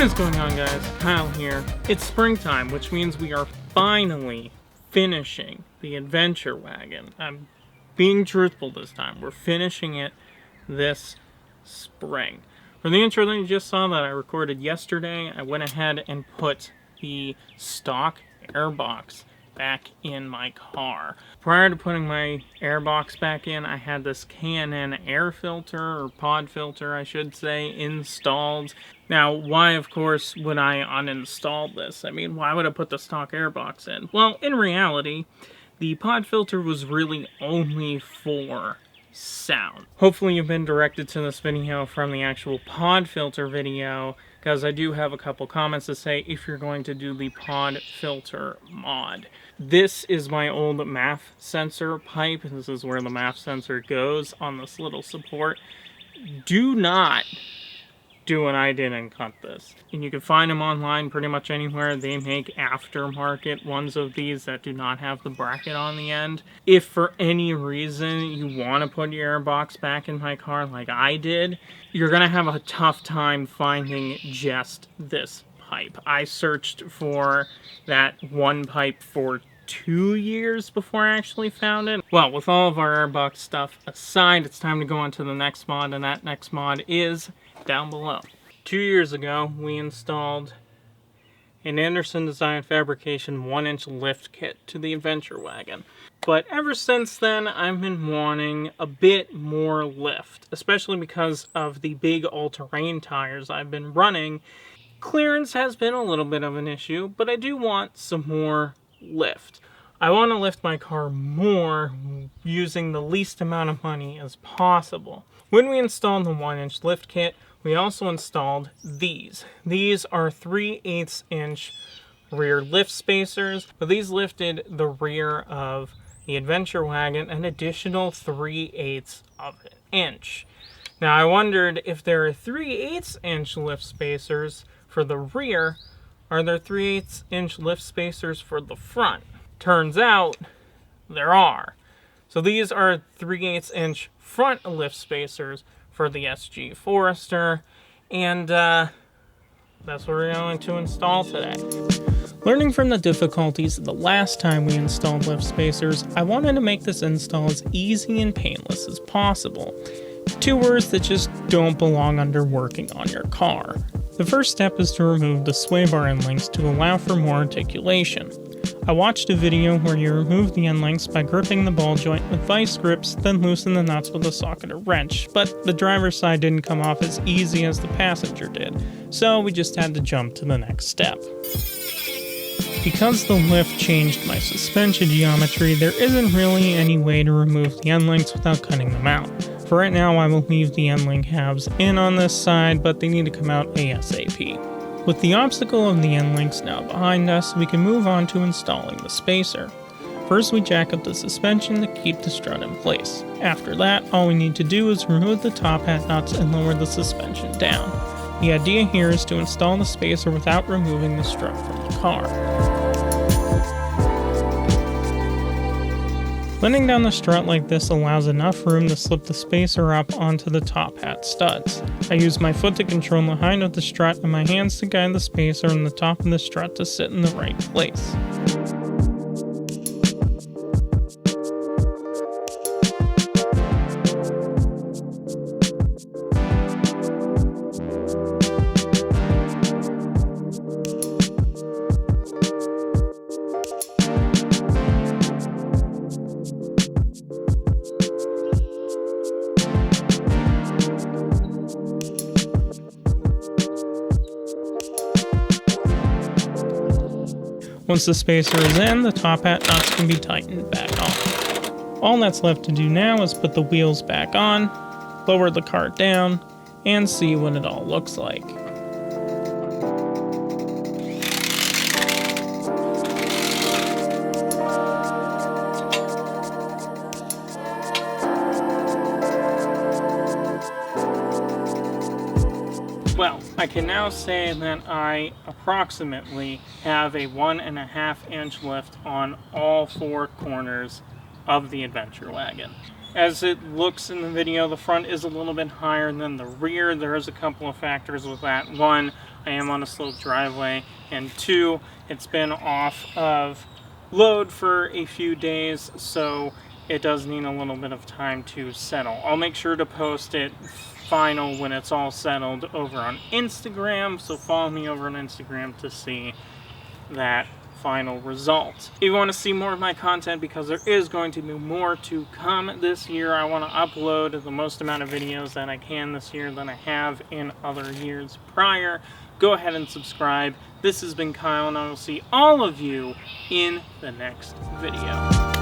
What is going on, guys? Kyle here. It's springtime, which means we are finally finishing the Adventure Wagon. I'm being truthful this time. We're finishing it this spring. For the intro that you just saw that I recorded yesterday, I went ahead and put the stock airbox back in my car. Prior to putting my airbox back in, I had this K&N air filter, or pod filter I should say, installed. Now, why of course would I uninstall this? I mean, why would I put the stock airbox in? Well, in reality, the pod filter was really only for sound. Hopefully you've been directed to this video from the actual pod filter video, because I do have a couple comments to say if you're going to do the pod filter mod. This is my old MAF sensor pipe. This is where the MAF sensor goes on this little support. Do not do what I did and cut this. And you can find them online pretty much anywhere. They make aftermarket ones of these that do not have the bracket on the end. If for any reason you want to put your airbox back in my car like I did, you're going to have a tough time finding just this pipe. I searched for that one pipe for 2 years before I actually found it. Well, with all of our airbox stuff aside, it's time to go on to the next mod, and that next mod is down below. 2 years ago, we installed an Anderson Design Fabrication 1-inch lift kit to the Adventure Wagon. But ever since then, I've been wanting a bit more lift, especially because of the big all-terrain tires I've been running. Clearance has been a little bit of an issue, but I do want some more lift. I want to lift my car more using the least amount of money as possible. When we installed the 1-inch lift kit, we also installed these. These are 3/8 inch rear lift spacers, but these lifted the rear of the Adventure Wagon an additional 3/8 of an inch. Now I wondered if there are 3/8 inch lift spacers for the rear, are there 3/8 inch lift spacers for the front? Turns out there are. So these are 3/8 inch front lift spacers for the SG Forester, and that's what we're going to install today. Learning from the difficulties of the last time we installed lift spacers, I wanted to make this install as easy and painless as possible. 2 words that just don't belong under working on your car. The first step is to remove the sway bar end links to allow for more articulation. I watched a video where you remove the end links by gripping the ball joint with vice grips, then loosen the nuts with a socket or wrench, but the driver's side didn't come off as easy as the passenger did, so we just had to jump to the next step. Because the lift changed my suspension geometry, there isn't really any way to remove the end links without cutting them out. For right now, I will leave the end link halves in on this side, but they need to come out ASAP. With the obstacle of the end links now behind us, we can move on to installing the spacer. First, we jack up the suspension to keep the strut in place. After that, all we need to do is remove the top hat nuts and lower the suspension down. The idea here is to install the spacer without removing the strut from the car. Letting down the strut like this allows enough room to slip the spacer up onto the top hat studs. I use my foot to control the height of the strut and my hands to guide the spacer on the top of the strut to sit in the right place. Once the spacer is in, the top hat nuts can be tightened back on. All that's left to do now is put the wheels back on, lower the car down, and see what it all looks like. Well, I can now say that I approximately have a 1.5 inch lift on all 4 corners of the Adventure Wagon. As it looks in the video, the front is a little bit higher than the rear. There is a couple of factors with that. One, I am on a sloped driveway, and 2, it's been off of load for a few days, so it does need a little bit of time to settle. I'll make sure to post it final when it's all settled over on Instagram, so follow me over on Instagram to see that final result. If you want to see more of my content, because there is going to be more to come this year, I want to upload the most amount of videos that I can this year than I have in other years prior. Go ahead and subscribe. This has been Kyle, and I will see all of you in the next video.